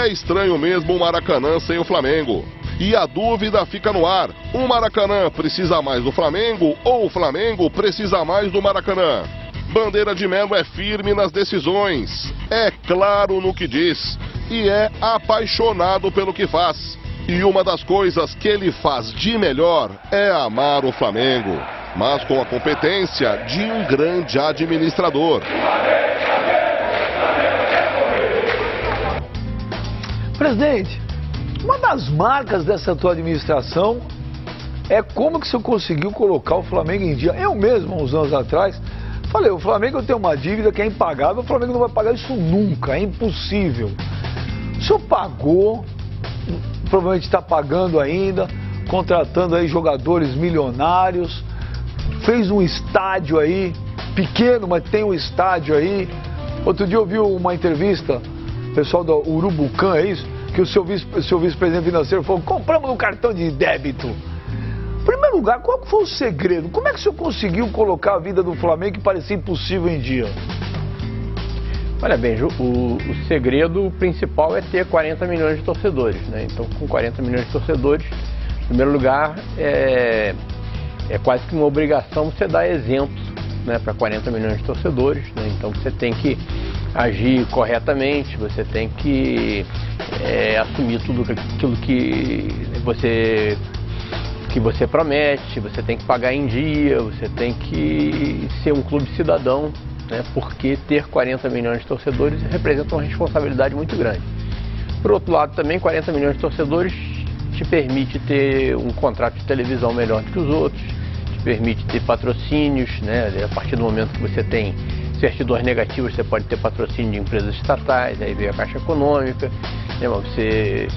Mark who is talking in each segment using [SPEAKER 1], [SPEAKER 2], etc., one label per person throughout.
[SPEAKER 1] É estranho mesmo o Maracanã sem o Flamengo. E a dúvida fica no ar. O Maracanã precisa mais do Flamengo ou o Flamengo precisa mais do Maracanã? Bandeira de Melo é firme nas decisões, é claro no que diz e é apaixonado pelo que faz. E uma das coisas que ele faz de melhor é amar o Flamengo, mas com a competência de um grande administrador.
[SPEAKER 2] Presidente, uma das marcas dessa tua administração é como que você conseguiu colocar o Flamengo em dia. Eu mesmo, uns anos atrás, falei, o Flamengo tem uma dívida que é impagável, o Flamengo não vai pagar isso nunca, é impossível. O senhor pagou, provavelmente está pagando ainda, contratando aí jogadores milionários, fez um estádio aí, pequeno, mas tem um estádio aí. Outro dia eu vi uma entrevista, pessoal do Urubucã, é isso? Que o seu vice-presidente financeiro falou, compramos no cartão de débito. Em primeiro lugar, qual foi o segredo? Como é que o senhor conseguiu colocar a vida do Flamengo que parecia impossível em dia?
[SPEAKER 3] Olha bem, Ju, o segredo principal é ter 40 milhões de torcedores, né? Então, com 40 milhões de torcedores, em primeiro lugar, é quase que uma obrigação você dar exemplos, né, para 40 milhões de torcedores, né? Então, você tem que agir corretamente, você tem que assumir tudo aquilo que você promete, você tem que pagar em dia, você tem que ser um clube cidadão, né? Porque ter 40 milhões de torcedores representa uma responsabilidade muito grande. Por outro lado, também 40 milhões de torcedores te permite ter um contrato de televisão melhor do que os outros, te permite ter patrocínios, né? A partir do momento que você tem certidões negativas, você pode ter patrocínio de empresas estatais, aí vem a Caixa Econômica, né? Você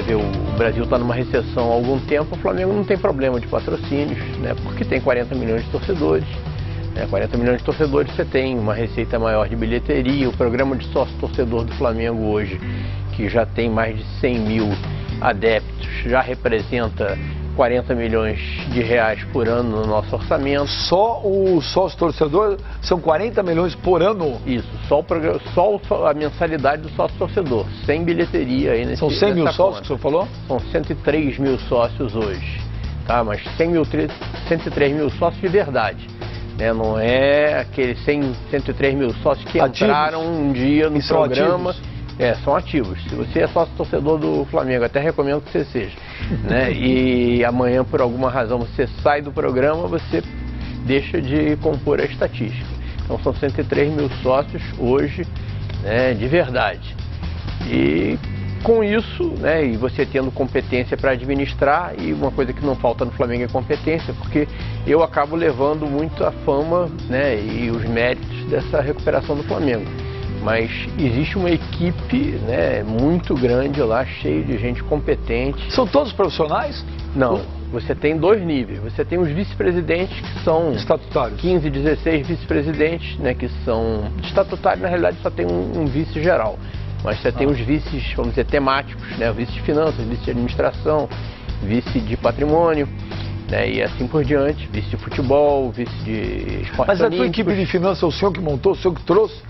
[SPEAKER 3] vê, o Brasil está numa recessão há algum tempo, o Flamengo não tem problema de patrocínios, né? Porque tem 40 milhões de torcedores. 40 milhões de torcedores, você tem uma receita maior de bilheteria. O programa de sócio-torcedor do Flamengo hoje, que já tem mais de 100 mil adeptos, já representa 40 milhões de reais por ano no nosso orçamento.
[SPEAKER 2] Só o sócio-torcedor são 40 milhões por ano?
[SPEAKER 3] Isso, só a mensalidade do sócio-torcedor, sem bilheteria. Aí
[SPEAKER 2] são 100 mil sócios que o senhor falou?
[SPEAKER 3] São 103 mil sócios hoje, tá? Mas 103 mil sócios de verdade. Não é aqueles 103 mil sócios que ativos. Entraram um dia no programa. São ativos. Se você é sócio-torcedor do Flamengo, até recomendo que você seja, né? E amanhã, por alguma razão, você sai do programa, você deixa de compor a estatística. Então, são 103 mil sócios hoje, né, de verdade. E com isso, né, e você tendo competência para administrar, e uma coisa que não falta no Flamengo é competência, porque eu acabo levando muito a fama, né, e os méritos dessa recuperação do Flamengo. Mas existe uma equipe, né, muito grande lá, cheia de gente competente.
[SPEAKER 2] São todos profissionais?
[SPEAKER 3] Não, você tem dois níveis. Você tem os vice-presidentes, que são
[SPEAKER 2] estatutários.
[SPEAKER 3] 15, 16 vice-presidentes, né, que são estatutários. Na realidade só tem um vice-geral. Mas você tem os vices, vamos dizer, temáticos, né? O vice de finanças, vice de administração, vice de patrimônio, né? E assim por diante, vice de futebol, vice de esporte.
[SPEAKER 2] Mas a tua equipe de finanças, o senhor que montou, o senhor que trouxe?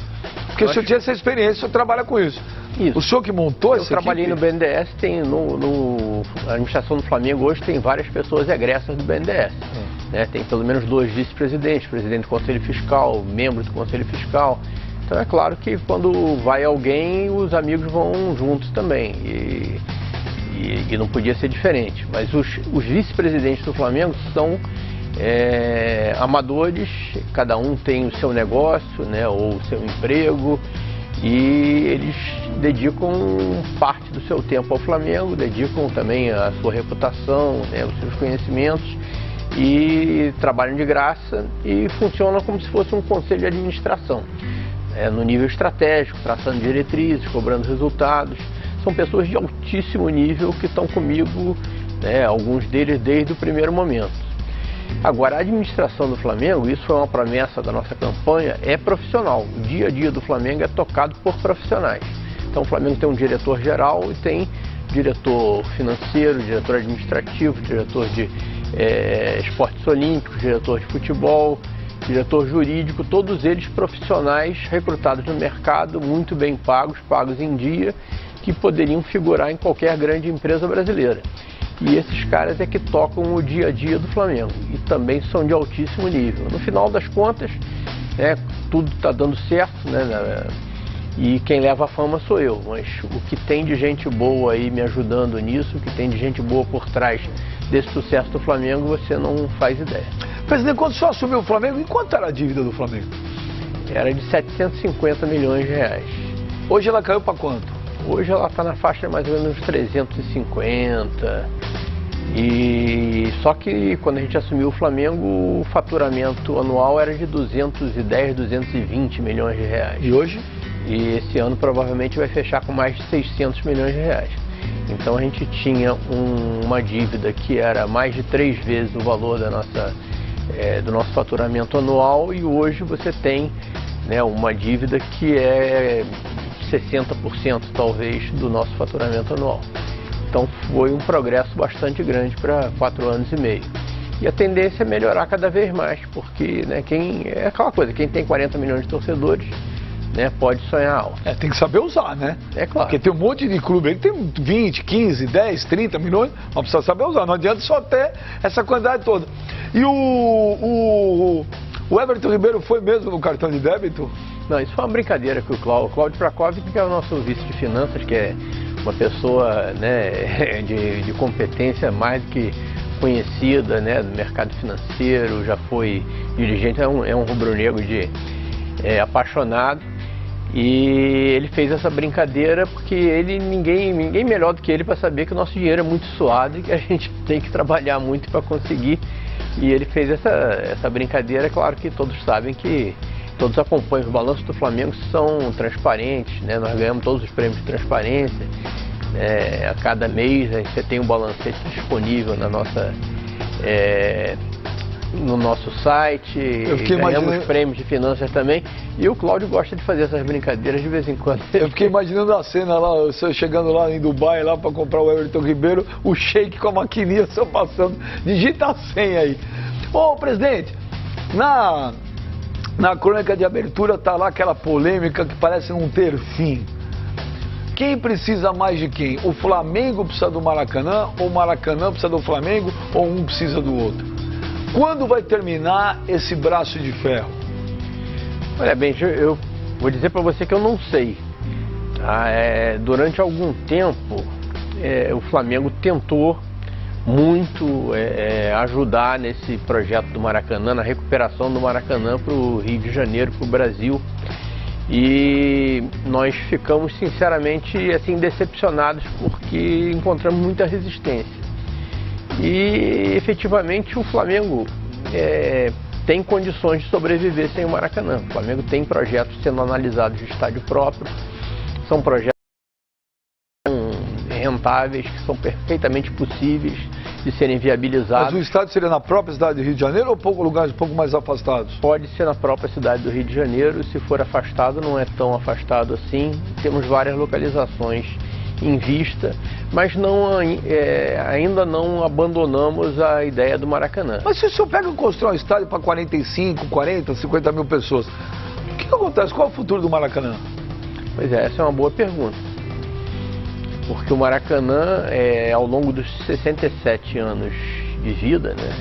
[SPEAKER 2] Porque o senhor tinha essa experiência, o senhor trabalha com isso. O senhor que montou essa equipe?
[SPEAKER 3] Eu trabalhei no BNDES, tem a administração do Flamengo hoje tem várias pessoas egressas do BNDES. Né? Tem pelo menos 2 vice-presidentes, presidente do Conselho Fiscal, membro do Conselho Fiscal. Então é claro que quando vai alguém, os amigos vão juntos também, e não podia ser diferente. Mas os vice-presidentes do Flamengo são amadores, cada um tem o seu negócio, né, ou o seu emprego, e eles dedicam parte do seu tempo ao Flamengo, dedicam também a sua reputação, né, os seus conhecimentos, e trabalham de graça e funcionam como se fosse um conselho de administração. No nível estratégico, traçando diretrizes, cobrando resultados. São pessoas de altíssimo nível que estão comigo, né, alguns deles desde o primeiro momento. Agora, a administração do Flamengo, isso foi uma promessa da nossa campanha, é profissional. O dia a dia do Flamengo é tocado por profissionais. Então, o Flamengo tem um diretor-geral e tem diretor financeiro, diretor administrativo, diretor de esportes olímpicos, diretor de futebol. diretor jurídico, todos eles profissionais recrutados no mercado, muito bem pagos, pagos em dia, que poderiam figurar em qualquer grande empresa brasileira. E esses caras é que tocam o dia a dia do Flamengo e também são de altíssimo nível. No final das contas, tudo está dando certo, né? E quem leva a fama sou eu, mas o que tem de gente boa aí me ajudando nisso, o que tem de gente boa por trás desse sucesso do Flamengo, você não faz ideia.
[SPEAKER 2] Presidente, quando o senhor assumiu o Flamengo, e quanto era a dívida do Flamengo?
[SPEAKER 3] Era de 750 milhões de reais.
[SPEAKER 2] Hoje ela caiu para quanto?
[SPEAKER 3] Hoje ela está na faixa de mais ou menos 350. E só que quando a gente assumiu o Flamengo, o faturamento anual era de 210, 220 milhões de reais.
[SPEAKER 2] E hoje?
[SPEAKER 3] E esse ano provavelmente vai fechar com mais de 600 milhões de reais. Então a gente tinha uma dívida que era mais de 3 vezes o valor da do nosso faturamento anual, e hoje você tem, né, uma dívida que é 60% talvez do nosso faturamento anual. Então foi um progresso bastante grande para 4 anos e meio. E a tendência é melhorar cada vez mais, porque, né, é aquela coisa, quem tem 40 milhões de torcedores, né, pode sonhar alto.
[SPEAKER 2] Tem que saber usar, né?
[SPEAKER 3] É claro.
[SPEAKER 2] Porque tem um monte de clube aí que tem 20, 15, 10, 30 milhões, mas precisa saber usar. Não adianta só ter essa quantidade toda. E o Everton Ribeiro foi mesmo no cartão de débito?
[SPEAKER 3] Não, isso foi uma brincadeira que o Cláudio Prakovic, que é o nosso vice de finanças, que é uma pessoa, né, de competência mais do que conhecida, né, do mercado financeiro, já foi dirigente, é um rubro-negro apaixonado. E ele fez essa brincadeira porque ninguém melhor do que ele para saber que o nosso dinheiro é muito suado e que a gente tem que trabalhar muito para conseguir. E ele fez essa brincadeira. Claro que todos sabem que todos acompanham os balanços do Flamengo, são transparentes, né? Nós ganhamos todos os prêmios de transparência. A cada mês você tem um balancete disponível no nosso site, ganhamos prêmios de finanças também, e o Cláudio gosta de fazer essas brincadeiras de vez em quando.
[SPEAKER 2] Eu fiquei imaginando a cena lá, eu chegando lá em Dubai lá para comprar o Everton Ribeiro, o Sheik com a maquininha só passando, digita a senha aí. Ô presidente, na crônica de abertura tá lá aquela polêmica que parece não ter fim. Quem precisa mais de quem? O Flamengo precisa do Maracanã, ou o Maracanã precisa do Flamengo, ou um precisa do outro? Quando vai terminar esse braço de ferro?
[SPEAKER 3] Olha bem, eu vou dizer para você que eu não sei. Durante algum tempo, o Flamengo tentou muito ajudar nesse projeto do Maracanã, na recuperação do Maracanã para o Rio de Janeiro, para o Brasil. E nós ficamos sinceramente assim decepcionados porque encontramos muita resistência. E efetivamente o Flamengo tem condições de sobreviver sem o Maracanã. O Flamengo tem projetos sendo analisados de estádio próprio, são projetos rentáveis, que são perfeitamente possíveis de serem viabilizados.
[SPEAKER 2] Mas o estádio seria na própria cidade do Rio de Janeiro ou lugares um pouco mais afastados?
[SPEAKER 3] Pode ser na própria cidade do Rio de Janeiro, se for afastado não é tão afastado assim. Temos várias localizações em vista, mas ainda não abandonamos a ideia do Maracanã.
[SPEAKER 2] Mas se o senhor pega e constrói um estádio para 45, 40, 50 mil pessoas, o que acontece? Qual é o futuro do Maracanã?
[SPEAKER 3] Pois é, essa é uma boa pergunta. Porque o Maracanã, ao longo dos 67 anos de vida, né,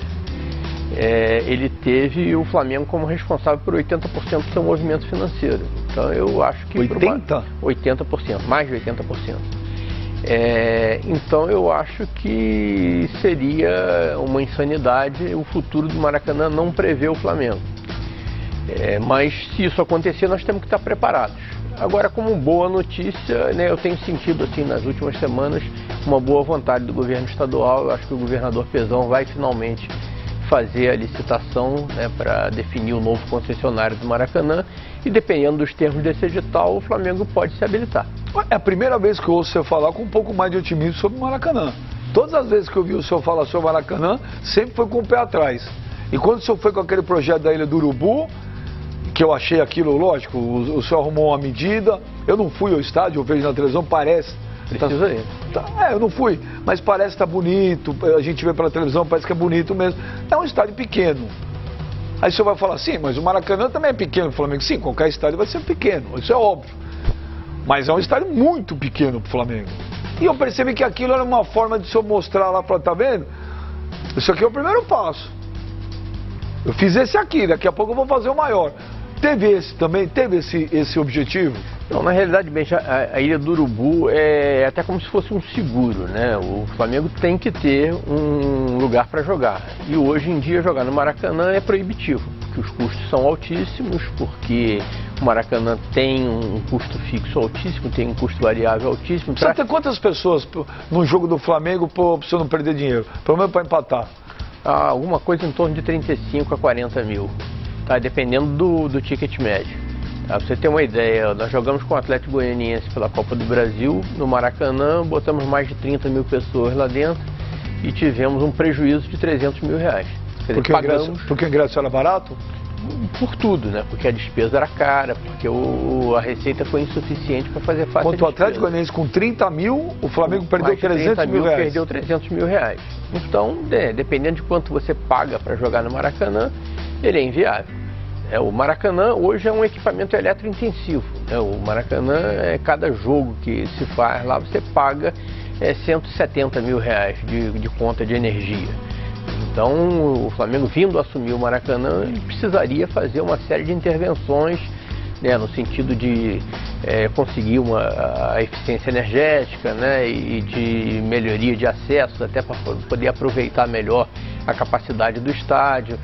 [SPEAKER 3] ele teve o Flamengo como responsável por 80% do seu movimento financeiro. Então eu acho que...
[SPEAKER 2] 80%?
[SPEAKER 3] 80%, mais de 80%. Então eu acho que seria uma insanidade o futuro do Maracanã não prever o Flamengo. Mas se isso acontecer, nós temos que estar preparados. Agora, como boa notícia, né, eu tenho sentido assim nas últimas semanas uma boa vontade do governo estadual. Eu acho que o governador Pezão vai finalmente fazer a licitação, né, para definir o novo concessionário do Maracanã, e dependendo dos termos desse edital, o Flamengo pode se habilitar.
[SPEAKER 2] É a primeira vez que eu ouço o senhor falar com um pouco mais de otimismo sobre o Maracanã. Todas as vezes que eu vi o senhor falar sobre o Maracanã, sempre foi com o pé atrás. E quando o senhor foi com aquele projeto da Ilha do Urubu, que eu achei aquilo, lógico, o senhor arrumou uma medida, eu não fui ao estádio, eu vejo na televisão, parece...
[SPEAKER 3] Precisa ir.
[SPEAKER 2] Eu não fui, mas parece que tá bonito, a gente vê pela televisão, parece que é bonito mesmo. É um estádio pequeno, Aí você vai falar assim, mas o Maracanã também é pequeno. O Flamengo, sim, qualquer estádio vai ser pequeno, isso é óbvio. Mas é um estádio muito pequeno pro Flamengo. E eu percebi que aquilo era uma forma de se eu mostrar lá para, tá vendo? Isso aqui é o primeiro passo. Eu fiz esse aqui, daqui a pouco eu vou fazer o maior. Teve esse também, teve esse objetivo?
[SPEAKER 3] Não, na realidade, bem, a Ilha do Urubu é até como se fosse um seguro, né? O Flamengo tem que ter um lugar para jogar. E hoje em dia jogar no Maracanã é proibitivo, porque os custos são altíssimos, porque o Maracanã tem um custo fixo altíssimo, tem um custo variável altíssimo.
[SPEAKER 2] Precisa ter quantas pessoas no jogo do Flamengo para você não perder dinheiro? Pelo menos para empatar?
[SPEAKER 3] Alguma coisa em torno de 35 a 40 mil, tá? Dependendo do ticket médio. Pra você ter uma ideia, nós jogamos com o Atlético Goianiense pela Copa do Brasil, no Maracanã, botamos mais de 30 mil pessoas lá dentro e tivemos um prejuízo de 300 mil reais.
[SPEAKER 2] Porque o ingresso era barato?
[SPEAKER 3] Por tudo, né? Porque a despesa era cara, porque a receita foi insuficiente para fazer face à despesa.
[SPEAKER 2] Quanto o Atlético Goianiense com 30 mil, o Flamengo perdeu 300 mil reais.
[SPEAKER 3] Perdeu 300 mil reais. Então, dependendo de quanto você paga para jogar no Maracanã, ele é inviável. O Maracanã hoje é um equipamento eletrointensivo. O Maracanã, cada jogo que se faz lá, você paga 170 mil reais de conta de energia. Então, o Flamengo vindo assumir o Maracanã, ele precisaria fazer uma série de intervenções, né, no sentido de conseguir a eficiência energética, né, e de melhoria de acesso, até para poder aproveitar melhor a capacidade do estádio.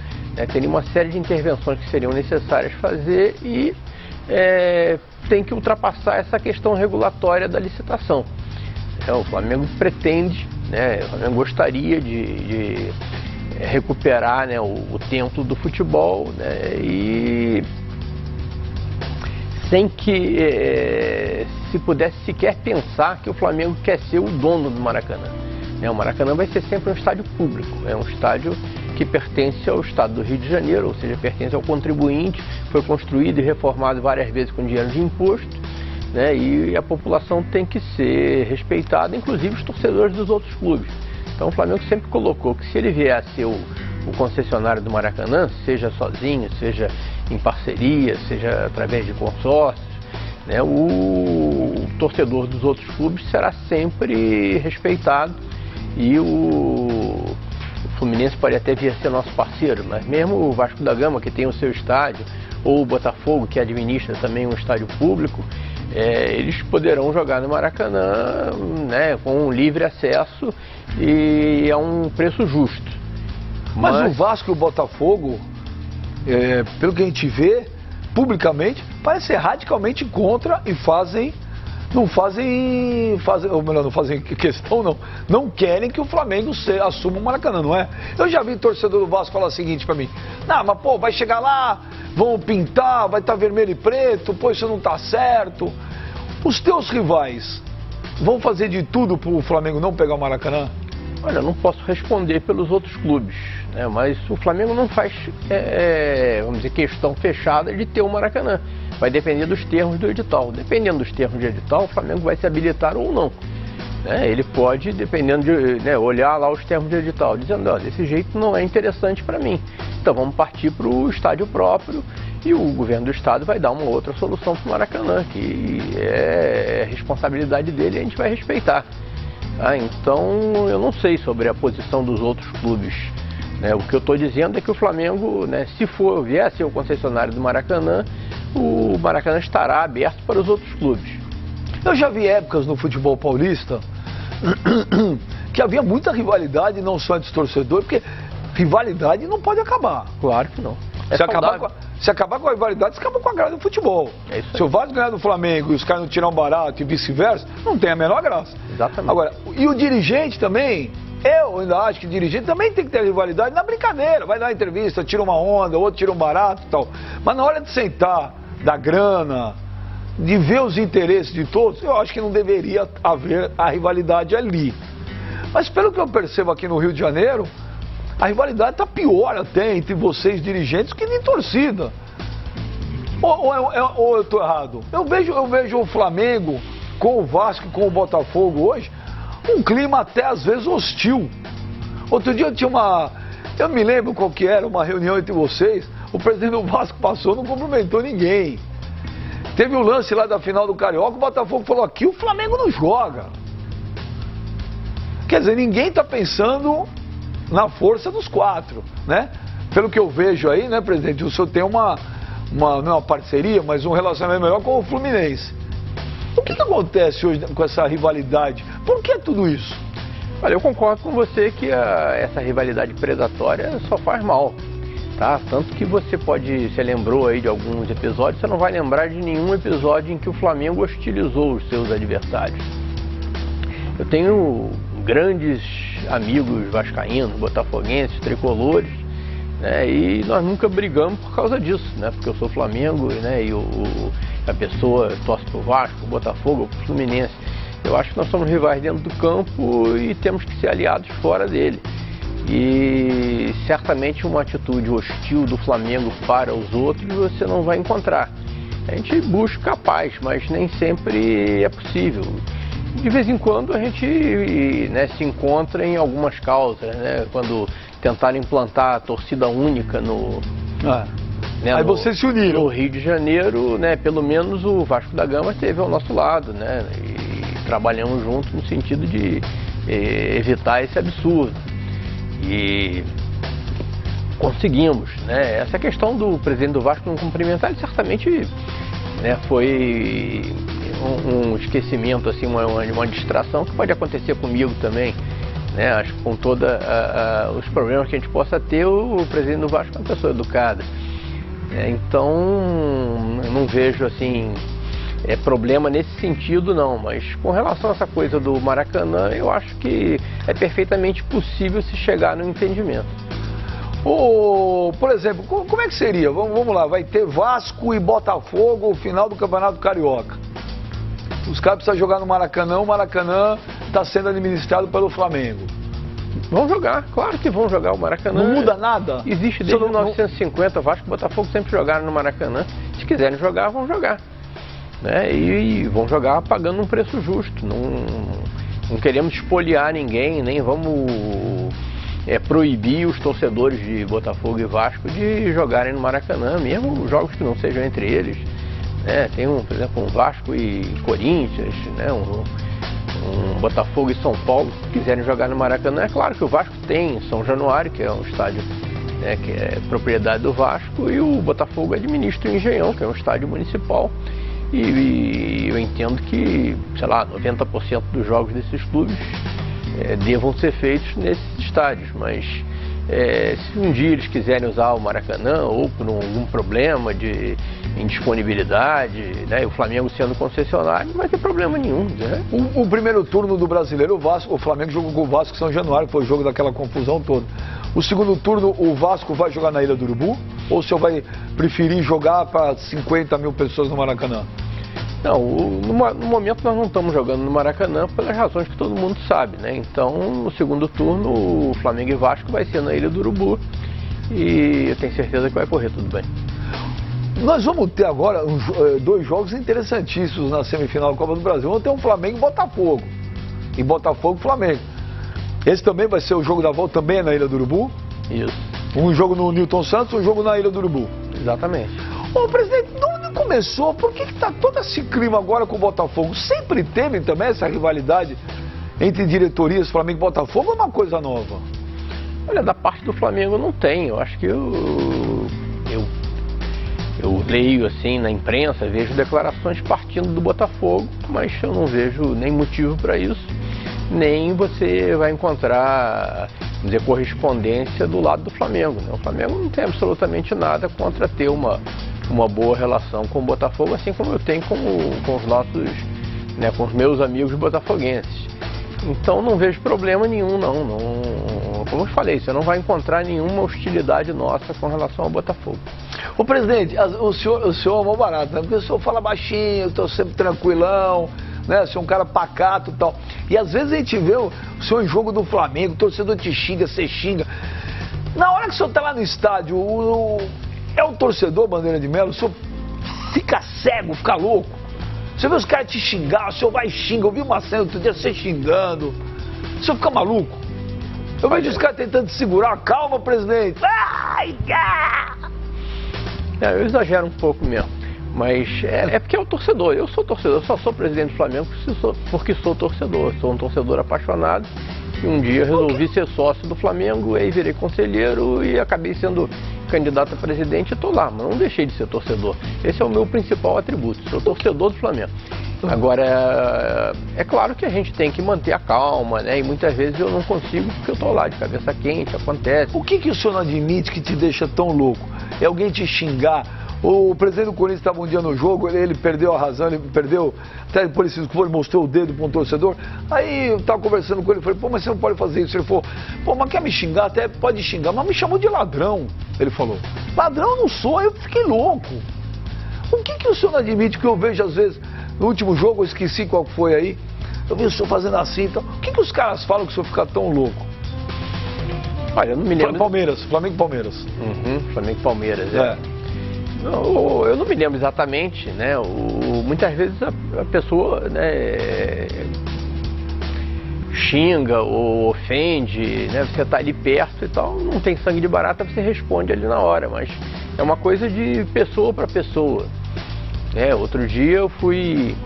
[SPEAKER 3] Teria uma série de intervenções que seriam necessárias fazer e tem que ultrapassar essa questão regulatória da licitação. O Flamengo pretende, né, o Flamengo gostaria de recuperar, né, o templo do futebol, né, e sem que se pudesse sequer pensar que o Flamengo quer ser o dono do Maracanã. O Maracanã vai ser sempre um estádio público, é um estádio que pertence ao Estado do Rio de Janeiro, ou seja, pertence ao contribuinte, foi construído e reformado várias vezes com dinheiro de imposto, né, e a população tem que ser respeitada, inclusive os torcedores dos outros clubes. Então o Flamengo sempre colocou que se ele vier a ser o concessionário do Maracanã, seja sozinho, seja em parceria, seja através de consórcios, né, o torcedor dos outros clubes será sempre respeitado e o Fluminense pode até vir a ser nosso parceiro, mas mesmo o Vasco da Gama, que tem o seu estádio, ou o Botafogo, que administra também um estádio público, eles poderão jogar no Maracanã, né, com livre acesso e a um preço justo.
[SPEAKER 2] Mas o Vasco e o Botafogo, pelo que a gente vê, publicamente, parece ser radicalmente contra e não fazem questão, não querem que o Flamengo assuma o Maracanã, não é? Eu já vi torcedor do Vasco falar o seguinte pra mim: não, mas pô, vai chegar lá, vão pintar, vai estar vermelho e preto, pô, isso não tá certo. Os teus rivais vão fazer de tudo pro Flamengo não pegar o Maracanã?
[SPEAKER 3] Olha, eu não posso responder pelos outros clubes, né? Mas o Flamengo não faz, vamos dizer, questão fechada de ter o Maracanã. Vai depender dos termos do edital. Dependendo dos termos do edital, o Flamengo vai se habilitar ou não. Ele pode, dependendo de olhar lá os termos do edital, dizendo: ó, desse jeito não é interessante para mim. Então vamos partir para o estádio próprio e o governo do estado vai dar uma outra solução para o Maracanã, que é responsabilidade dele e a gente vai respeitar. Então eu não sei sobre a posição dos outros clubes. O que eu estou dizendo é que o Flamengo, se vier a ser o concessionário do Maracanã, o Maracanã estará aberto para os outros clubes.
[SPEAKER 2] Eu já vi épocas no futebol paulista que havia muita rivalidade, não só entre os torcedores, porque rivalidade não pode acabar.
[SPEAKER 3] Claro que não.
[SPEAKER 2] Se acabar com a rivalidade, você acaba com a graça do futebol. Se o Vasco ganhar do Flamengo e os caras não tirar um barato e vice-versa, não tem a menor graça.
[SPEAKER 3] Exatamente.
[SPEAKER 2] Agora, e o dirigente também, eu ainda acho que o dirigente também tem que ter rivalidade na brincadeira. Vai dar entrevista, tira uma onda, outro tira um barato e tal. Mas na hora de sentar, da grana, de ver os interesses de todos, eu acho que não deveria haver a rivalidade ali. Mas pelo que eu percebo aqui no Rio de Janeiro, a rivalidade está pior até entre vocês dirigentes que nem torcida. Ou eu estou errado? Eu vejo o Flamengo com o Vasco e com o Botafogo hoje, um clima até às vezes hostil. Outro dia eu me lembro qual que era, uma reunião entre vocês, o presidente do Vasco passou, não cumprimentou ninguém. Teve o lance lá da final do Carioca, o Botafogo falou, aqui o Flamengo não joga. Quer dizer, ninguém está pensando na força dos quatro, né? Pelo que eu vejo aí, né, presidente, o senhor tem não é uma parceria, mas um relacionamento melhor com o Fluminense. O que acontece hoje com essa rivalidade? Por que tudo isso?
[SPEAKER 3] Olha, eu concordo com você que essa rivalidade predatória só faz mal, tá? Tanto que você se lembrou aí de alguns episódios, você não vai lembrar de nenhum episódio em que o Flamengo hostilizou os seus adversários. Eu tenho grandes amigos vascaínos, botafoguenses, tricolores, né? E nós nunca brigamos por causa disso, né? Porque eu sou Flamengo, né? E a pessoa torce pro Vasco, pro Botafogo, pro Fluminense. Eu acho que nós somos rivais dentro do campo e temos que ser aliados fora dele. E certamente uma atitude hostil do Flamengo para os outros você não vai encontrar. A gente busca a paz, mas nem sempre é possível. De vez em quando a gente, né, se encontra em algumas causas, né? Quando tentaram implantar a torcida única né,
[SPEAKER 2] aí vocês se uniram.
[SPEAKER 3] No Rio de Janeiro, né, pelo menos o Vasco da Gama esteve ao nosso lado, né? E trabalhamos juntos no sentido de evitar esse absurdo. E conseguimos, né? Essa questão do presidente do Vasco não cumprimentar, ele certamente, né, foi um esquecimento, assim, uma distração que pode acontecer comigo também, né? Acho que com todos os problemas que a gente possa ter, o presidente do Vasco é uma pessoa educada. Então, eu não vejo, assim, problema nesse sentido, não. Mas com relação a essa coisa do Maracanã, eu acho que é perfeitamente possível se chegar no entendimento.
[SPEAKER 2] Por exemplo, como é que seria? Vamos lá, vai ter Vasco e Botafogo no final do Campeonato Carioca. Os caras precisam jogar no Maracanã, o Maracanã está sendo administrado pelo Flamengo.
[SPEAKER 3] Vão jogar, claro que vão jogar o Maracanã.
[SPEAKER 2] Não muda nada?
[SPEAKER 3] Existe desde 1950, Vasco e Botafogo sempre jogaram no Maracanã. Se quiserem jogar, vão jogar, né? E vão jogar pagando um preço justo. Não queremos espoliar ninguém, nem vamos proibir os torcedores de Botafogo e Vasco de jogarem no Maracanã, mesmo jogos que não sejam entre eles. Tem, por exemplo, um Vasco e Corinthians, né? Um Botafogo e São Paulo, que quiserem jogar no Maracanã. É claro que o Vasco tem São Januário, que é um estádio, né, que é propriedade do Vasco, e o Botafogo administra o Engenhão, que é um estádio municipal. E eu entendo que, sei lá, 90% dos jogos desses clubes devam ser feitos nesses estádios. Mas se um dia eles quiserem usar o Maracanã, ou por algum problema de indisponibilidade, né, o Flamengo sendo concessionário, não vai ter problema nenhum, né?
[SPEAKER 2] O primeiro turno do Brasileiro, o Flamengo jogou com o Vasco São Januário, foi o jogo daquela confusão toda. O segundo turno, o Vasco vai jogar na Ilha do Urubu? Ou o senhor vai preferir jogar para 50 mil pessoas no Maracanã?
[SPEAKER 3] Não, no momento nós não estamos jogando no Maracanã pelas razões que todo mundo sabe, né? Então, no segundo turno, o Flamengo e Vasco vai ser na Ilha do Urubu e eu tenho certeza que vai correr tudo bem.
[SPEAKER 2] Nós vamos ter agora dois jogos interessantíssimos na semifinal da Copa do Brasil. Vamos ter um Flamengo e Botafogo. E Botafogo e Flamengo. Esse também vai ser o jogo da volta, também é na Ilha do Urubu?
[SPEAKER 3] Isso.
[SPEAKER 2] Um jogo no Newton Santos, um jogo na Ilha do Urubu.
[SPEAKER 3] Exatamente.
[SPEAKER 2] Ô, presidente, de onde começou? Por que está todo esse clima agora com o Botafogo? Sempre teve também essa rivalidade entre diretorias Flamengo e Botafogo ou é uma coisa nova?
[SPEAKER 3] Olha, da parte do Flamengo não tem. Eu acho que eu leio assim na imprensa, vejo declarações partindo do Botafogo, mas eu não vejo nem motivo para isso, nem você vai encontrar, vamos dizer, correspondência do lado do Flamengo, né? O Flamengo não tem absolutamente nada contra ter uma boa relação com o Botafogo, assim como eu tenho com os nossos, né, com os meus amigos botafoguenses. Então não vejo problema nenhum, não. Como eu falei, você não vai encontrar nenhuma hostilidade nossa com relação ao Botafogo.
[SPEAKER 2] Ô presidente, o senhor é mó barato, né? Porque o senhor fala baixinho, estou sempre tranquilão, né? O senhor é um cara pacato e tal. E às vezes a gente vê o senhor em jogo do Flamengo, o torcedor te xinga, você xinga. Na hora que o senhor está lá no estádio, é o torcedor Bandeira de Melo, o senhor fica cego, fica louco. Você vê os caras te xingar, o senhor vai e xinga. Eu vi uma cena outro dia você xingando. O senhor fica maluco. Eu vejo os caras tentando te segurar. Calma, presidente. Ai,
[SPEAKER 3] Eu exagero um pouco mesmo. Mas é porque é o torcedor. Eu sou torcedor, eu só sou presidente do Flamengo porque sou torcedor. Sou um torcedor apaixonado. E um dia resolvi ser sócio do Flamengo, aí virei conselheiro e acabei sendo candidato a presidente e estou lá, mas não deixei de ser torcedor. Esse é o meu principal atributo, sou torcedor do Flamengo. Agora, é claro que a gente tem que manter a calma, né? E muitas vezes eu não consigo porque eu estou lá de cabeça quente, acontece.
[SPEAKER 2] O que o senhor não admite que te deixa tão louco? É alguém te xingar? O presidente do Corinthians estava um dia no jogo, ele perdeu a razão, ele perdeu, até por isso que foi, mostrou o dedo para um torcedor. Aí eu estava conversando com ele, falei, pô, mas você não pode fazer isso. Ele falou, pô, mas quer me xingar? Até pode xingar, mas me chamou de ladrão. Ele falou, ladrão eu não sou, eu fiquei louco. O que o senhor não admite que eu vejo às vezes, no último jogo, eu esqueci qual foi aí, eu vi o senhor fazendo assim, então, o que os caras falam que o senhor fica tão louco?
[SPEAKER 3] Olha, eu não me lembro...
[SPEAKER 2] Palmeiras, Flamengo e Palmeiras.
[SPEAKER 3] Flamengo e Palmeiras, eu não me lembro exatamente, né? Muitas vezes a pessoa, né, xinga ou ofende, né? Você está ali perto e tal, não tem sangue de barata, você responde ali na hora, mas é uma coisa de pessoa para pessoa. Outro dia eu fui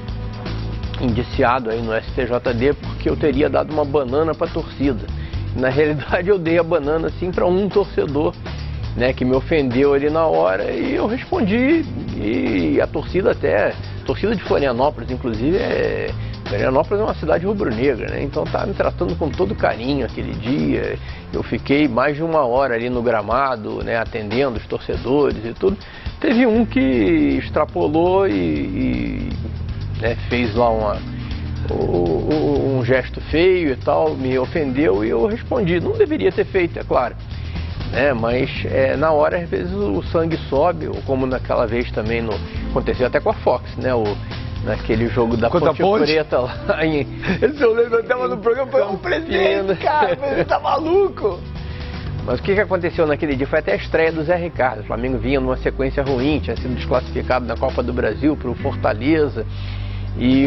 [SPEAKER 3] indiciado aí no STJD porque eu teria dado uma banana para a torcida. Na realidade eu dei a banana assim para um torcedor, né, que me ofendeu ali na hora e eu respondi, e a torcida de Florianópolis, inclusive, Florianópolis é uma cidade rubro-negra, né, então tá me tratando com todo carinho aquele dia. Eu fiquei mais de 1 hora ali no gramado, né, atendendo os torcedores e tudo. Teve um que extrapolou e né, fez lá um gesto feio e tal, me ofendeu e eu respondi. Não deveria ter feito, é claro. Mas na hora às vezes o sangue sobe, ou como naquela vez também aconteceu até com a Fox, né? Naquele jogo da Ponte Preta lá em...
[SPEAKER 2] Esse eu lembro, eu tava no programa, foi um presidente, cara, ele tá maluco.
[SPEAKER 3] Mas o que aconteceu naquele dia foi até a estreia do Zé Ricardo. O Flamengo vinha numa sequência ruim, tinha sido desclassificado na Copa do Brasil para o Fortaleza, e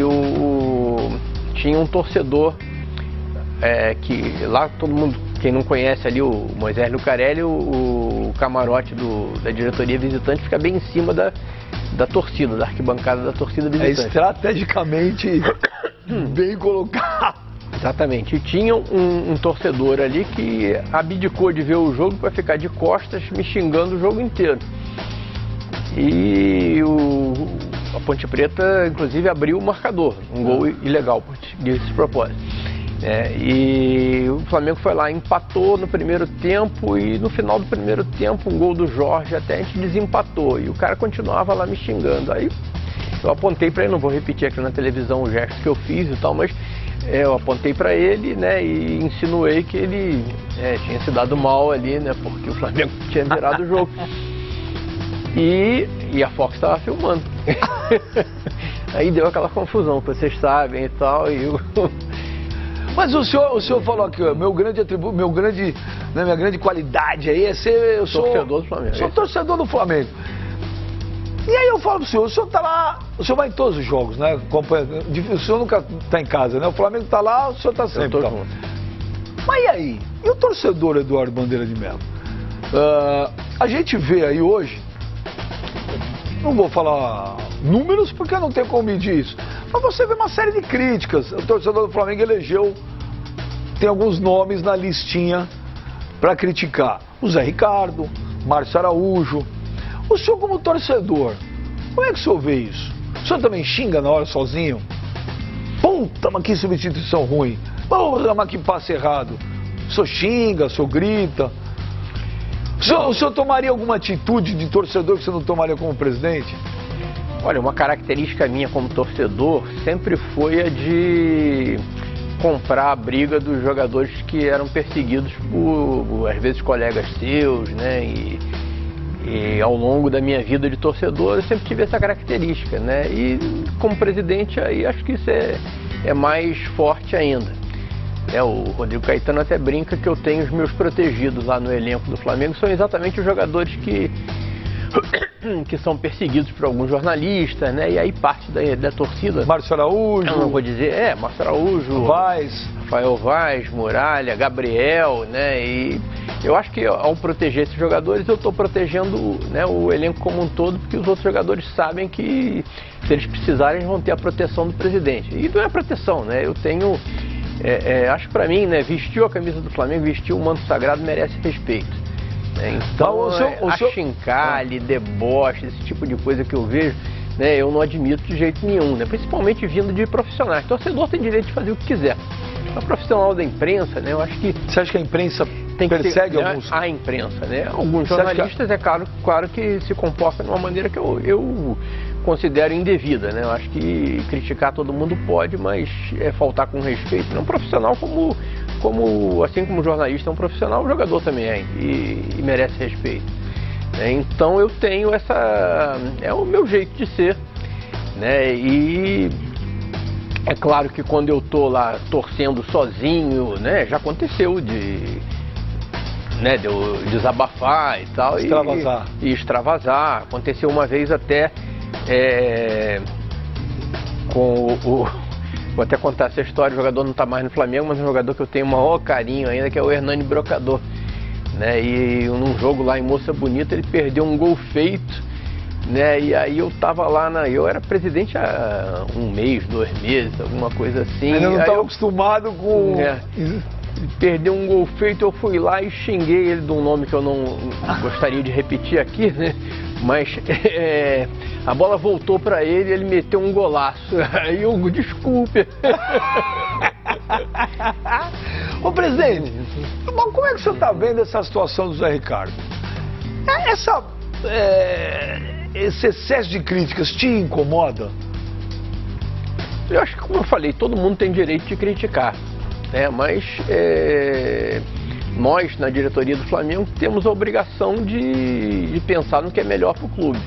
[SPEAKER 3] tinha um torcedor que lá todo mundo, quem não conhece ali o Moisés Lucarelli, o camarote da diretoria visitante fica bem em cima da torcida, da arquibancada da torcida visitante.
[SPEAKER 2] É estrategicamente bem colocado.
[SPEAKER 3] Exatamente. E tinha um torcedor ali que abdicou de ver o jogo para ficar de costas me xingando o jogo inteiro. E a Ponte Preta, inclusive, abriu o marcador, um gol ilegal, de propósito. E o Flamengo foi lá, empatou no primeiro tempo e no final do primeiro tempo um gol do Jorge, até a gente desempatou e o cara continuava lá me xingando. Aí eu apontei para ele, não vou repetir aqui na televisão o gesto que eu fiz e tal, mas eu apontei para ele, né, e insinuei que ele tinha se dado mal ali, né, porque o Flamengo tinha virado o jogo. E a Fox estava filmando. Aí deu aquela confusão, vocês sabem e tal, e eu...
[SPEAKER 2] Mas o senhor falou aqui, meu grande atributo, minha grande qualidade aí é ser... Eu sou
[SPEAKER 3] torcedor do Flamengo.
[SPEAKER 2] Sou torcedor do Flamengo. E aí eu falo pro senhor, o senhor tá lá, o senhor vai em todos os jogos, né? O senhor nunca tá em casa, né? O Flamengo tá lá, o senhor tá sempre.
[SPEAKER 3] Eu tô junto.
[SPEAKER 2] Mas e aí? E o torcedor Eduardo Bandeira de Mello? A gente vê aí hoje, não vou falar números porque eu não tenho como medir isso, mas você vê uma série de críticas. O torcedor do Flamengo elegeu, tem alguns nomes na listinha para criticar. O Zé Ricardo, Márcio Araújo. O senhor como torcedor, como é que o senhor vê isso? O senhor também xinga na hora sozinho? Puta, mas que substituição ruim. Puta, mas que passe errado. O senhor xinga, o senhor grita. O senhor tomaria alguma atitude de torcedor que você não tomaria como presidente?
[SPEAKER 3] Olha, uma característica minha como torcedor sempre foi a de comprar a briga dos jogadores que eram perseguidos por às vezes, colegas seus, né? E ao longo da minha vida de torcedor, eu sempre tive essa característica, né? E como presidente, aí acho que isso é mais forte ainda. O Rodrigo Caetano até brinca que eu tenho os meus protegidos lá no elenco do Flamengo, são exatamente os jogadores que que são perseguidos por alguns jornalistas, né? E aí parte da torcida...
[SPEAKER 2] Márcio Araújo...
[SPEAKER 3] Eu não vou dizer... Márcio Araújo...
[SPEAKER 2] Vaz...
[SPEAKER 3] Rafael Vaz, Muralha, Gabriel, né? E eu acho que ao proteger esses jogadores, eu estou protegendo, né, o elenco como um todo, porque os outros jogadores sabem que se eles precisarem vão ter a proteção do presidente. E não é proteção, né? Eu tenho... acho que para mim, né, vestiu a camisa do Flamengo, vestiu o manto sagrado, merece respeito. Né? Então, achincalhe, deboche, esse tipo de coisa que eu vejo, né, eu não admito de jeito nenhum, né? Principalmente vindo de profissionais. O torcedor tem direito de fazer o que quiser. A profissional da imprensa, né, eu acho que...
[SPEAKER 2] Você acha que a imprensa persegue alguns...
[SPEAKER 3] A imprensa, né? Alguns jornalistas, é claro que se comportam de uma maneira que eu considero indevida, né? Eu acho que criticar todo mundo pode, mas faltar com respeito. Não, um profissional assim como o jornalista é um profissional, o jogador também é e merece respeito. Então eu tenho é o meu jeito de ser, né? E é claro que quando eu tô lá torcendo sozinho, né? Já aconteceu de eu desabafar e tal.
[SPEAKER 2] Extravasar.
[SPEAKER 3] E extravasar. Aconteceu uma vez até com vou até contar essa história, o jogador não está mais no Flamengo, mas um jogador que eu tenho o maior carinho ainda, que é o Hernani Brocador. Né? E num jogo lá em Moça Bonita, ele perdeu um gol feito, né? E aí eu tava lá, eu era presidente há 1 mês, 2 meses, alguma coisa assim.
[SPEAKER 2] Ainda não estava acostumado com...
[SPEAKER 3] Ele perdeu um gol feito, eu fui lá e xinguei ele de um nome que eu não gostaria de repetir aqui, né? Mas a bola voltou para ele e ele meteu um golaço. Aí eu, desculpe.
[SPEAKER 2] Ô presidente, como é que o senhor está vendo essa situação do Zé Ricardo? Esse excesso de críticas te incomoda?
[SPEAKER 3] Eu acho que, como eu falei, todo mundo tem direito de criticar, né? Mas nós, na diretoria do Flamengo, temos a obrigação de pensar no que é melhor para o clube.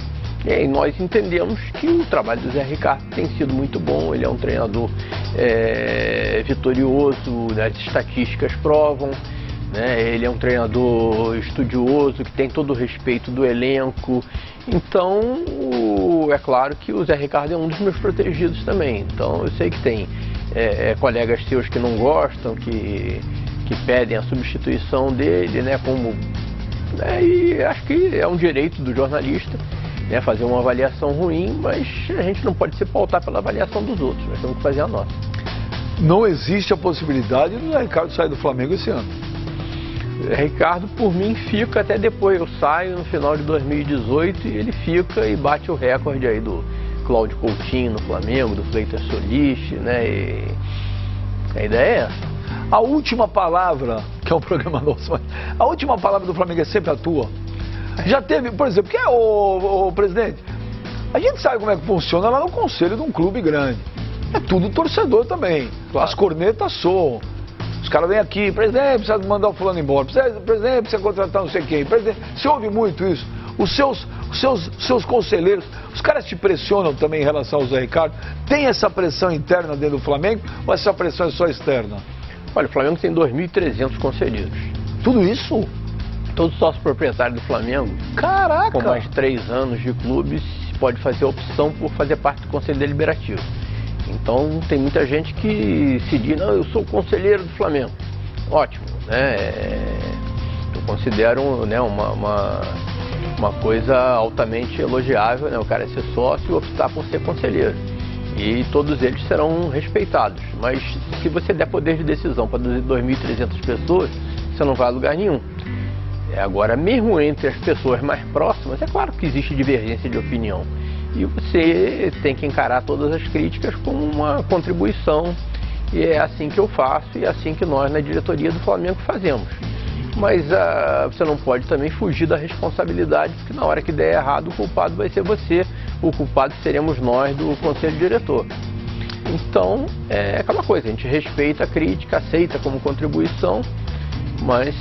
[SPEAKER 3] E nós entendemos que o trabalho do Zé Ricardo tem sido muito bom, ele é um treinador vitorioso, as estatísticas provam, né? Ele é um treinador estudioso, que tem todo o respeito do elenco. Então, é claro que o Zé Ricardo é um dos meus protegidos também. Então, eu sei que tem colegas seus que não gostam, que pedem a substituição dele, né? E acho que é um direito do jornalista, né, fazer uma avaliação ruim, mas a gente não pode se pautar pela avaliação dos outros, nós temos que fazer a nossa.
[SPEAKER 2] Não existe a possibilidade do Zé Ricardo sair do Flamengo esse ano?
[SPEAKER 3] Zé Ricardo, por mim, fica até depois. Eu saio no final de 2018 e ele fica e bate o recorde aí do Cláudio Coutinho no Flamengo, do Fleitas Solis, né? E a ideia é essa.
[SPEAKER 2] A última palavra, que é um programa nosso, mas a última palavra do Flamengo é sempre a tua? Já teve, por exemplo, que o presidente, a gente sabe como é que funciona lá no conselho de um clube grande. É tudo torcedor também. Claro. As cornetas soam. Os caras vêm aqui, presidente, precisa mandar o fulano embora. Presidente, precisa contratar não sei quem. Presidente, você ouve muito isso? Os seus conselheiros, os caras te pressionam também em relação ao Zé Ricardo? Tem essa pressão interna dentro do Flamengo ou essa pressão é só externa?
[SPEAKER 3] Olha, o Flamengo tem 2.300 conselheiros.
[SPEAKER 2] Tudo isso?
[SPEAKER 3] Todo sócio proprietário do Flamengo,
[SPEAKER 2] caraca,
[SPEAKER 3] com mais de 3 anos de clube, pode fazer a opção por fazer parte do Conselho Deliberativo. Então tem muita gente que se diz, não, eu sou conselheiro do Flamengo. Ótimo, né? Eu considero, né, uma coisa altamente elogiável, né? O cara ser sócio e optar por ser conselheiro. E todos eles serão respeitados. Mas se você der poder de decisão para 2.300 pessoas, você não vai a lugar nenhum. Agora, mesmo entre as pessoas mais próximas, é claro que existe divergência de opinião. E você tem que encarar todas as críticas como uma contribuição. E é assim que eu faço e é assim que nós, na diretoria do Flamengo, fazemos. Mas você não pode também fugir da responsabilidade, porque na hora que der errado, o culpado vai ser você. O culpado seremos nós do Conselho Diretor. Então, é aquela coisa, a gente respeita a crítica, aceita como contribuição, mas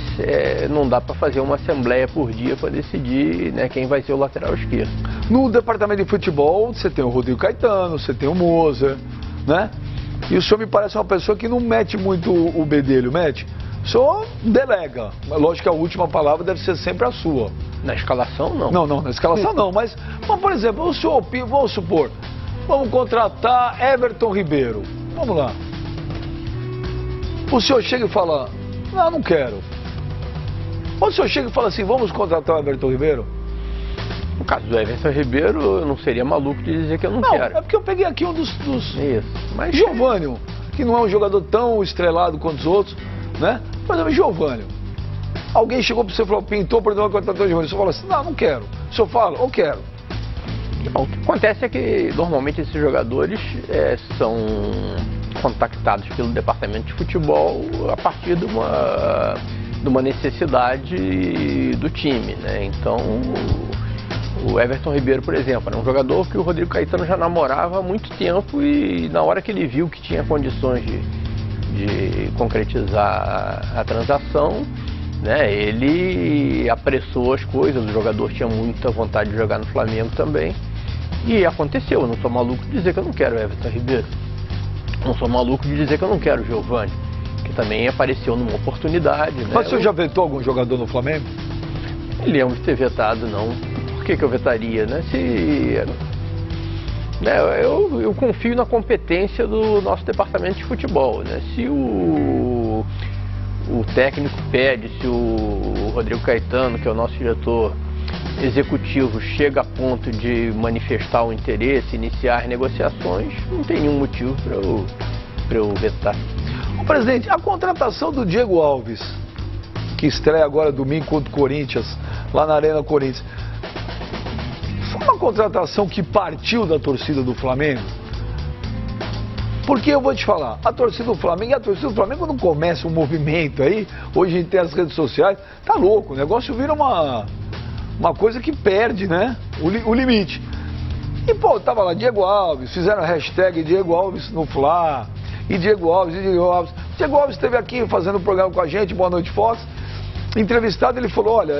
[SPEAKER 3] não dá para fazer uma assembleia por dia para decidir, né, quem vai ser o lateral esquerdo.
[SPEAKER 2] No departamento de futebol, você tem o Rodrigo Caetano, você tem o Moser, né? E o senhor me parece uma pessoa que não mete muito o bedelho, mete? o senhor delega. Lógico que a última palavra deve ser sempre a sua.
[SPEAKER 3] Na escalação, não.
[SPEAKER 2] Não, na escalação não, mas por exemplo, o senhor, vamos supor, vamos contratar Everton Ribeiro. Vamos lá. O senhor chega e fala, não quero. Ou o senhor chega e fala assim, vamos contratar o Everton Ribeiro?
[SPEAKER 3] No caso do Everton Ribeiro, eu não seria maluco de dizer que eu não quero.
[SPEAKER 2] É porque eu peguei aqui um dos...
[SPEAKER 3] Isso. Mas
[SPEAKER 2] Giovânio, que não é um jogador tão estrelado quanto os outros, né? Por exemplo, Giovânio. Alguém chegou para você e falou, pintou por exemplo, contratar o Giovânio. O senhor fala assim, não quero. O senhor fala, eu quero.
[SPEAKER 3] O que acontece é que normalmente esses jogadores são contactados pelo departamento de futebol a partir de uma necessidade do time, né? Então, o Everton Ribeiro, por exemplo, era um jogador que o Rodrigo Caetano já namorava há muito tempo e na hora que ele viu que tinha condições de concretizar a transação, né, ele apressou as coisas, o jogador tinha muita vontade de jogar no Flamengo também e aconteceu. Eu não sou maluco de dizer que eu não quero o Everton Ribeiro, não sou maluco de dizer que eu não quero o Giovânio, que também apareceu numa oportunidade, né?
[SPEAKER 2] Mas o senhor já vetou algum jogador no Flamengo?
[SPEAKER 3] Me lembro de ter vetado, não. Por que eu vetaria, né? Eu confio na competência do nosso departamento de futebol, né? Se o técnico pede, se o Rodrigo Caetano, que é o nosso diretor executivo, chega a ponto de manifestar o interesse, iniciar negociações, não tem nenhum motivo para eu vetar.
[SPEAKER 2] Ô, presidente, a contratação do Diego Alves, que estreia agora domingo contra o Corinthians, lá na Arena Corinthians, foi uma contratação que partiu da torcida do Flamengo? Porque eu vou te falar, a torcida do Flamengo, quando começa um movimento aí, hoje a gente tem as redes sociais, tá louco, o negócio vira uma coisa que perde, né, o limite. E pô, tava lá Diego Alves, fizeram a hashtag Diego Alves no Fla, e Diego Alves, Diego Alves esteve aqui fazendo um programa com a gente, Boa Noite Fox, entrevistado, ele falou, olha,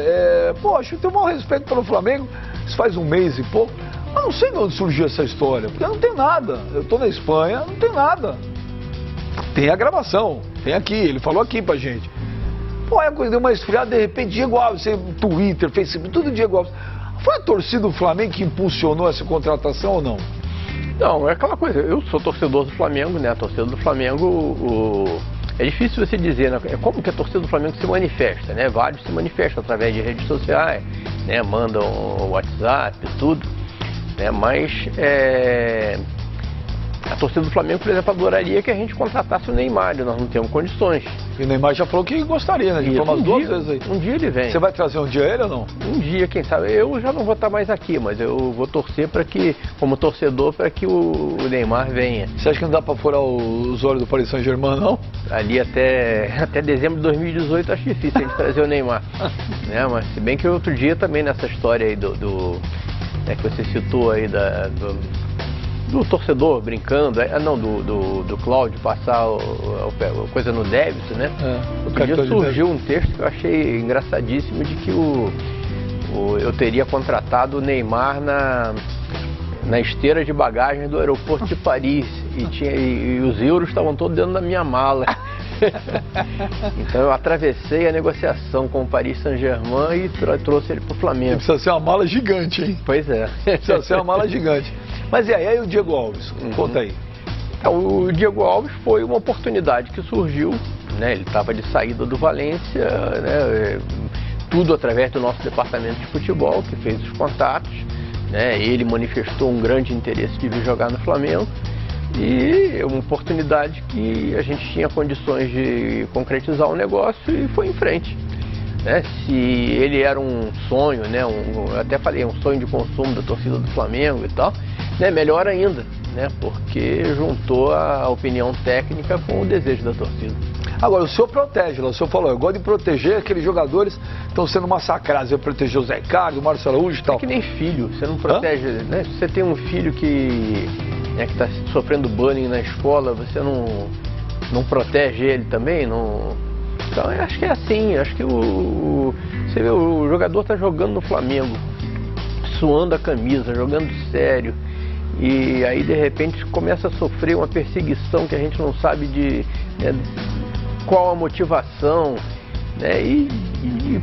[SPEAKER 2] poxa, eu tenho o maior respeito pelo Flamengo, isso faz um mês e pouco, mas não sei de onde surgiu essa história, porque não tem nada, eu tô na Espanha, não tem nada. Tem a gravação, tem aqui, ele falou aqui pra gente. Pô, aí a coisa deu uma esfriada, de repente, Diego Alves, Twitter, Facebook, tudo Diego Alves. Foi a torcida do Flamengo que impulsionou essa contratação ou não?
[SPEAKER 3] Não, é aquela coisa, eu sou torcedor do Flamengo, né? A torcida do Flamengo, é difícil você dizer, né? É como que a torcida do Flamengo se manifesta, né? Vários se manifestam através de redes sociais, né? Mandam WhatsApp, tudo, né? Mas a torcida do Flamengo, por exemplo, adoraria que a gente contratasse o Neymar, nós não temos condições.
[SPEAKER 2] E o Neymar já falou que gostaria, né? Já falou umas duas vezes aí.
[SPEAKER 3] Um dia ele vem.
[SPEAKER 2] Você vai trazer um dia ele ou não?
[SPEAKER 3] Um dia, quem sabe. Eu já não vou estar mais aqui, mas eu vou torcer para que, como torcedor, para que o Neymar venha.
[SPEAKER 2] Você acha que não dá para furar os olhos do Paris Saint-Germain, não?
[SPEAKER 3] Ali até dezembro de 2018 acho difícil a gente trazer o Neymar. Né? Mas se bem que outro dia também nessa história aí que você citou aí do torcedor brincando, do Cláudio passar a coisa no débito, né? Outro dia surgiu um texto que eu achei engraçadíssimo de que eu teria contratado o Neymar na esteira de bagagem do aeroporto de Paris e os euros estavam todos dentro da minha mala. Então eu atravessei a negociação com o Paris Saint-Germain e trouxe ele para o Flamengo.
[SPEAKER 2] Precisa ser uma mala gigante, hein?
[SPEAKER 3] Pois é.
[SPEAKER 2] Precisa ser uma mala gigante. Mas e aí o Diego Alves? Conta aí.
[SPEAKER 3] O Diego Alves foi uma oportunidade que surgiu, né? Ele estava de saída do Valência, né? Tudo através do nosso departamento de futebol, que fez os contatos, né? Ele manifestou um grande interesse de vir jogar no Flamengo e uma oportunidade que a gente tinha condições de concretizar o negócio e foi em frente. Né? Se ele era um sonho, né? Eu até falei, um sonho de consumo da torcida do Flamengo e tal, né? Melhor ainda, né? Porque juntou a opinião técnica com o desejo da torcida.
[SPEAKER 2] Agora, o senhor protege, o senhor falou, eu gosto de proteger aqueles jogadores que estão sendo massacrados. Eu proteger o Zé Ricardo, o Márcio Araújo e tal.
[SPEAKER 3] É que nem filho, você não protege, né? Se você tem um filho que está sofrendo bullying na escola, você não protege ele também? Não... Então, eu acho que é assim, acho que você vê, o jogador está jogando no Flamengo, suando a camisa, jogando sério, e aí de repente começa a sofrer uma perseguição que a gente não sabe qual a motivação, né? E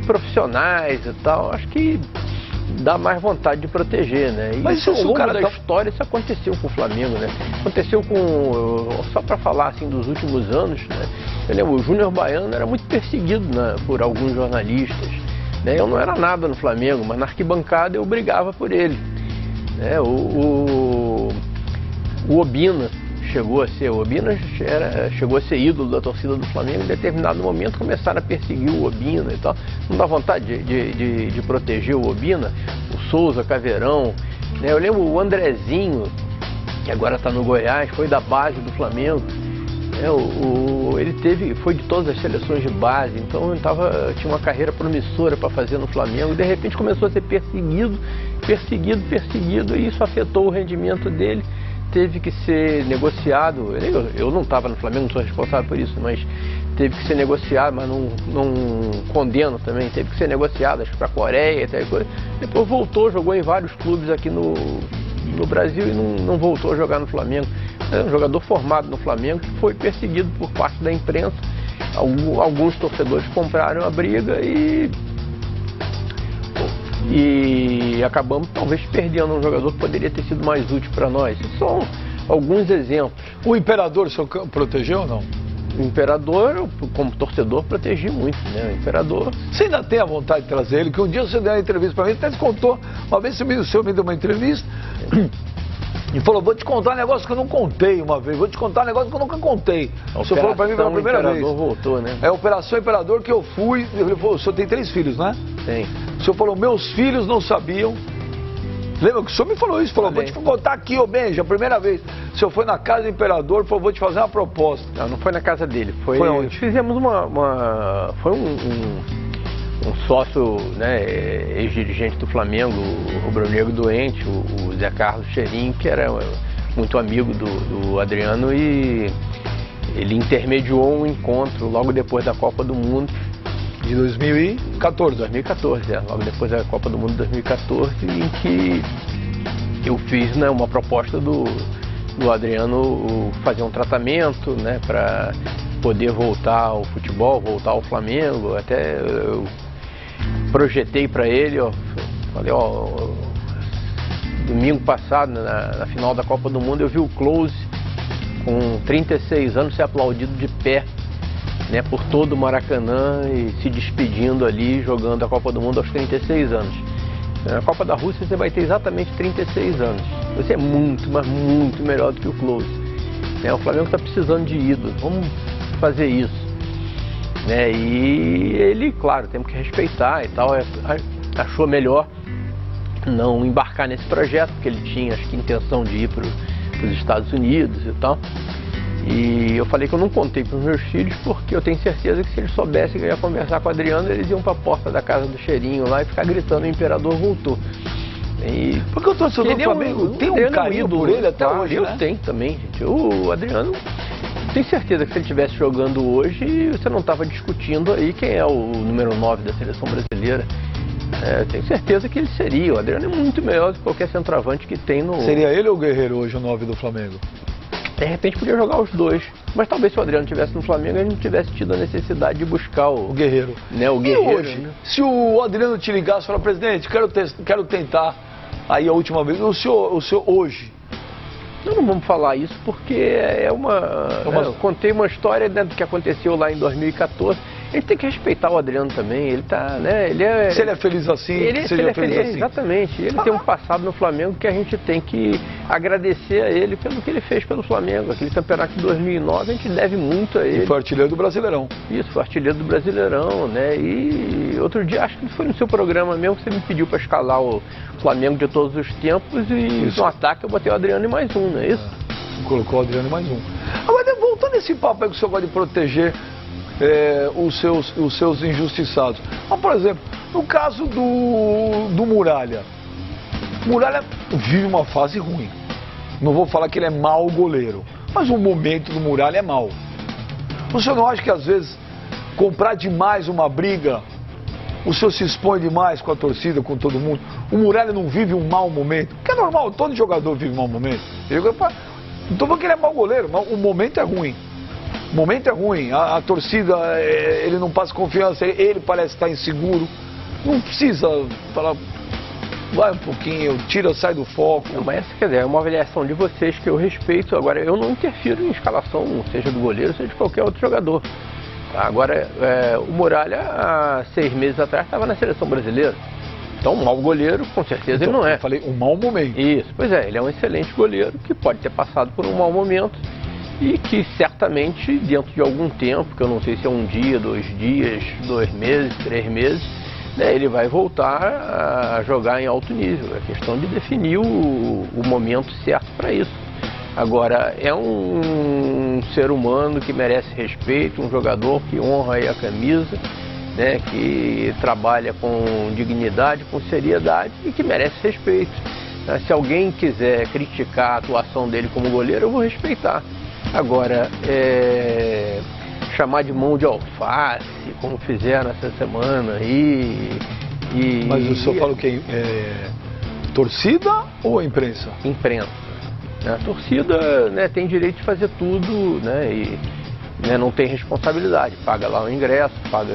[SPEAKER 3] profissionais e tal, acho que dá mais vontade de proteger, né?
[SPEAKER 2] Mas
[SPEAKER 3] isso, ao longo
[SPEAKER 2] cara
[SPEAKER 3] da história, isso aconteceu com o Flamengo, né? Aconteceu com, só para falar assim dos últimos anos, né? Eu lembro, o Júnior Baiano era muito perseguido, né, por alguns jornalistas, né? Eu não era nada no Flamengo, mas na arquibancada eu brigava por ele, né? O Obina chegou a ser ídolo da torcida do Flamengo. Em determinado momento começaram a perseguir o Obina e tal. Não dá vontade de proteger o Obina, o Souza, Caveirão, né? Eu lembro o Andrezinho, que agora está no Goiás, foi da base do Flamengo, né? Ele foi de todas as seleções de base, então tinha uma carreira promissora para fazer no Flamengo, e de repente começou a ser perseguido, e isso afetou o rendimento dele. Teve que ser negociado, eu não estava no Flamengo, não sou responsável por isso, mas teve que ser negociado, mas não condeno também, teve que ser negociado, acho que para a Coreia, até coisa. Depois voltou, jogou em vários clubes aqui no Brasil e não voltou a jogar no Flamengo. É um jogador formado no Flamengo que foi perseguido por parte da imprensa. Alguns torcedores compraram a briga e acabamos talvez perdendo um jogador que poderia ter sido mais útil para nós. Esses são alguns exemplos.
[SPEAKER 2] O Imperador, o senhor protegeu ou não?
[SPEAKER 3] O Imperador, eu, como torcedor, protegi muito, né? O Imperador...
[SPEAKER 2] Você ainda tem a vontade de trazer ele? Que um dia você deu uma entrevista para mim, até contou, uma vez o senhor me deu uma entrevista e falou, vou te contar um negócio que eu não contei uma vez, vou te contar um negócio que eu nunca contei. O senhor falou para mim pela primeira vez.
[SPEAKER 3] O Imperador voltou, né?
[SPEAKER 2] É a Operação Imperador que eu fui, ele falou, o senhor tem 3 filhos, né?
[SPEAKER 3] Tem.
[SPEAKER 2] O senhor falou, meus filhos não sabiam. Lembra que o senhor me falou isso? Falou, vou te contar aqui, ô Benja, a primeira vez. O senhor foi na casa do Imperador, falou, vou te fazer uma proposta.
[SPEAKER 3] Não foi na casa dele. Foi
[SPEAKER 2] onde?
[SPEAKER 3] Fizemos foi um sócio, né, ex-dirigente do Flamengo, o rubro-negro doente, o Zé Carlos Cheirinho, que era muito amigo do Adriano, e ele intermediou um encontro logo depois da Copa do Mundo.
[SPEAKER 2] De 2014.
[SPEAKER 3] 2014, logo depois da Copa do Mundo de 2014, em que eu fiz, né, uma proposta do Adriano fazer um tratamento, né, para poder voltar ao futebol, voltar ao Flamengo. Até eu projetei para ele, falei, domingo passado, na final da Copa do Mundo, eu vi o Close com 36 anos ser aplaudido de pé, né, por todo o Maracanã, e se despedindo ali, jogando a Copa do Mundo aos 36 anos. Na Copa da Rússia você vai ter exatamente 36 anos. Você é muito, mas muito melhor do que o Close. O Flamengo está precisando de ídolo, vamos fazer isso. E ele, claro, temos que respeitar e tal, achou melhor não embarcar nesse projeto, porque ele tinha, acho que, intenção de ir para os Estados Unidos e tal. E eu falei que eu não contei para os meus filhos, porque eu tenho certeza que se eles soubessem que eu ia conversar com o Adriano, eles iam para a porta da casa do Cheirinho lá e ficar gritando, o Imperador voltou.
[SPEAKER 2] Porque o torcedor do Flamengo tem um carinho por ele até hoje,
[SPEAKER 3] né? Eu tenho também, gente. O Adriano, tenho certeza que se ele estivesse jogando hoje, você não estava discutindo aí quem é o número 9 da seleção brasileira. Tenho certeza que ele seria. O Adriano é muito melhor do que qualquer centroavante que tem no...
[SPEAKER 2] Seria ele ou o Guerreiro hoje o 9 do Flamengo?
[SPEAKER 3] De repente podia jogar os dois. Mas talvez se o Adriano estivesse no Flamengo, ele não tivesse tido a necessidade de buscar o
[SPEAKER 2] Guerreiro.
[SPEAKER 3] Né, o Guerreiro.
[SPEAKER 2] E hoje, se o Adriano te ligasse e falar, presidente, quero tentar aí a última vez, o senhor hoje...
[SPEAKER 3] Não vamos falar isso porque eu contei uma história, né, do que aconteceu lá em 2014. A gente tem que respeitar o Adriano também. Ele tá, né?
[SPEAKER 2] Se ele é feliz assim, seja feliz assim.
[SPEAKER 3] Exatamente. Ele tem um passado no Flamengo que a gente tem que agradecer a ele pelo que ele fez pelo Flamengo. Aquele campeonato de 2009 a gente deve muito a ele.
[SPEAKER 2] E foi artilheiro do Brasileirão.
[SPEAKER 3] Isso, foi artilheiro do Brasileirão, né? E outro dia, acho que foi no seu programa mesmo, que você me pediu para escalar o Flamengo de todos os tempos, e no ataque eu botei o Adriano e mais um, não é isso?
[SPEAKER 2] Colocou o Adriano e mais um. Agora, voltando esse papo aí que o senhor gosta de proteger os seus injustiçados. Mas, por exemplo, no caso do Muralha. Muralha vive uma fase ruim. Não vou falar que ele é mau goleiro, mas o momento do Muralha é mau. O senhor não acha que às vezes comprar demais uma briga, o senhor se expõe demais com a torcida, com todo mundo? O Muralha não vive um mau momento? Que é normal, todo jogador vive um mau momento. Não estou falando que ele é mau goleiro, mas o momento é ruim. O momento é ruim, a torcida, ele não passa confiança, ele parece estar inseguro. Não precisa falar, vai um pouquinho, tira, sai do foco.
[SPEAKER 3] Não, mas essa, quer dizer, é uma avaliação de vocês que eu respeito. Agora, eu não interfiro em escalação, seja do goleiro, seja de qualquer outro jogador. Agora, o Muralha, há 6 meses atrás, estava na seleção brasileira. Então, um mau goleiro, com certeza, ele não é.
[SPEAKER 2] Eu falei, um mau momento.
[SPEAKER 3] Isso, pois é, ele é um excelente goleiro que pode ter passado por um mau momento e que certamente, dentro de algum tempo, que eu não sei se é um dia, 2 dias, 2 meses, 3 meses, né, ele vai voltar a jogar em alto nível. É questão de definir o momento certo para isso. Agora, é um ser humano que merece respeito, um jogador que honra aí a camisa, né, que trabalha com dignidade, com seriedade e que merece respeito. Se alguém quiser criticar a atuação dele como goleiro, eu vou respeitar. Agora, chamar de mão de alface, como fizeram essa semana aí...
[SPEAKER 2] Mas o senhor fala o quê? Torcida ou imprensa?
[SPEAKER 3] Imprensa. A torcida, né, tem direito de fazer tudo, né, e né, não tem responsabilidade. Paga lá o ingresso, paga...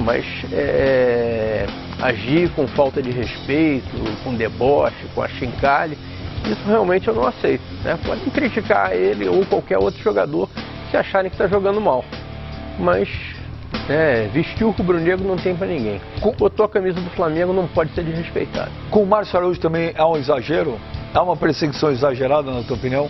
[SPEAKER 3] mas agir com falta de respeito, com deboche, com achincalhe, isso realmente eu não aceito. Né? Podem criticar ele ou qualquer outro jogador se acharem que está jogando mal. Mas vestir o rubro-negro não tem para ninguém. Botou a camisa do Flamengo, não pode ser desrespeitado.
[SPEAKER 2] Com o Márcio Araújo também é um exagero? É uma perseguição exagerada, na tua opinião?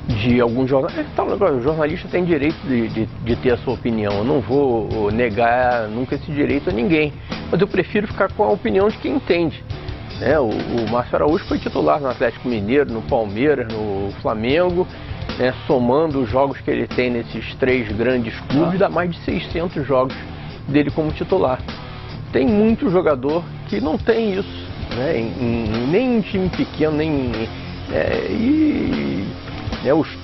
[SPEAKER 3] De algum jornalista. O jornalista tem direito de ter a sua opinião. Eu não vou negar nunca esse direito a ninguém. Mas eu prefiro ficar com a opinião de quem entende. O Márcio Araújo foi titular no Atlético Mineiro, no Palmeiras, no Flamengo. Somando os jogos que ele tem nesses 3 grandes clubes, dá mais de 600 jogos dele como titular. Tem muito jogador que não tem isso, nem em time pequeno,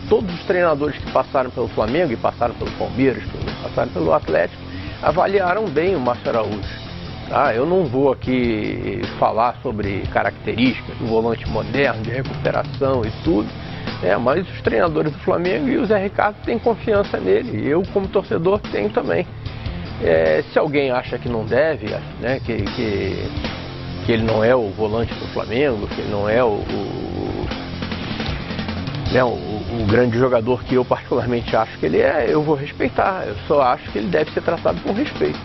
[SPEAKER 3] todos os treinadores que passaram pelo Flamengo e passaram pelo Palmeiras, que passaram pelo Atlético, avaliaram bem o Márcio Araújo. Eu não vou aqui falar sobre características do volante moderno, de recuperação e tudo, mas os treinadores do Flamengo e o Zé Ricardo têm confiança nele, e eu como torcedor tenho também. Se alguém acha que não deve, que ele não é o volante do Flamengo, que ele não é o grande jogador que eu particularmente acho que ele é, eu vou respeitar. Eu só acho que ele deve ser tratado com respeito.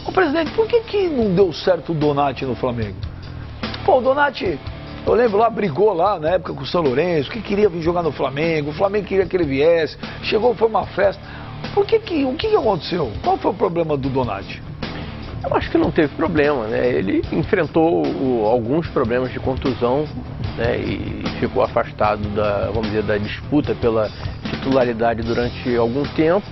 [SPEAKER 2] Ô presidente, por que não deu certo o Donati no Flamengo? Pô, o Donati, eu lembro lá, brigou lá na época com o São Lourenço, que queria vir jogar no Flamengo, o Flamengo queria que ele viesse, chegou, foi uma festa. O que aconteceu? Qual foi o problema do Donati?
[SPEAKER 3] Eu acho que não teve problema, Ele enfrentou alguns problemas de contusão, e ficou afastado da disputa pela titularidade durante algum tempo.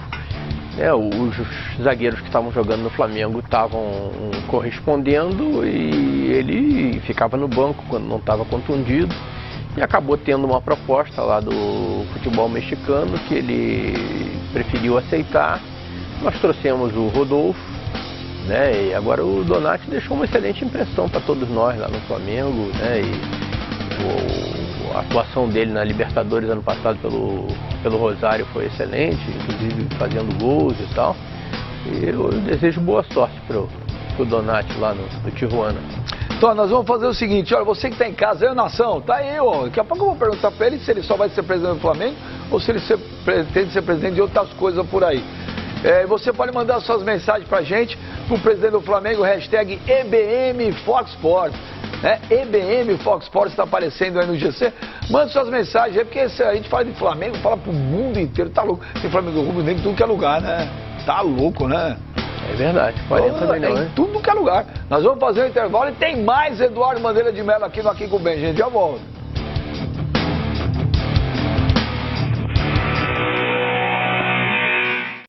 [SPEAKER 3] Os zagueiros que estavam jogando no Flamengo estavam correspondendo e ele ficava no banco quando não estava contundido. E acabou tendo uma proposta lá do futebol mexicano que ele preferiu aceitar. Nós trouxemos o Rodolfo, e agora o Donati deixou uma excelente impressão para todos nós lá no Flamengo, a atuação dele na Libertadores ano passado pelo Rosário foi excelente, inclusive fazendo gols e tal. E eu desejo boa sorte pro Donati lá no Tijuana.
[SPEAKER 2] Então, nós vamos fazer o seguinte, olha, você que está em casa, eu, nação, tá aí, ó. Daqui a pouco eu vou perguntar para ele se ele só vai ser presidente do Flamengo ou se ele pretende ser presidente de outras coisas por aí. Você pode mandar suas mensagens pra gente, pro presidente do Flamengo, hashtag EBMFoxSports. EBM Fox Sports está aparecendo aí no GC. Manda suas mensagens aí, porque se a gente fala de Flamengo, fala pro mundo inteiro, tá louco. Tem Flamengo rubro-negro em tudo que é lugar, Tá louco,
[SPEAKER 3] É verdade, 40 milhões.
[SPEAKER 2] Em tudo que é lugar. Nós vamos fazer um intervalo e tem mais Eduardo Bandeira de Mello aqui no Aqui com o Bem, gente. Já volto.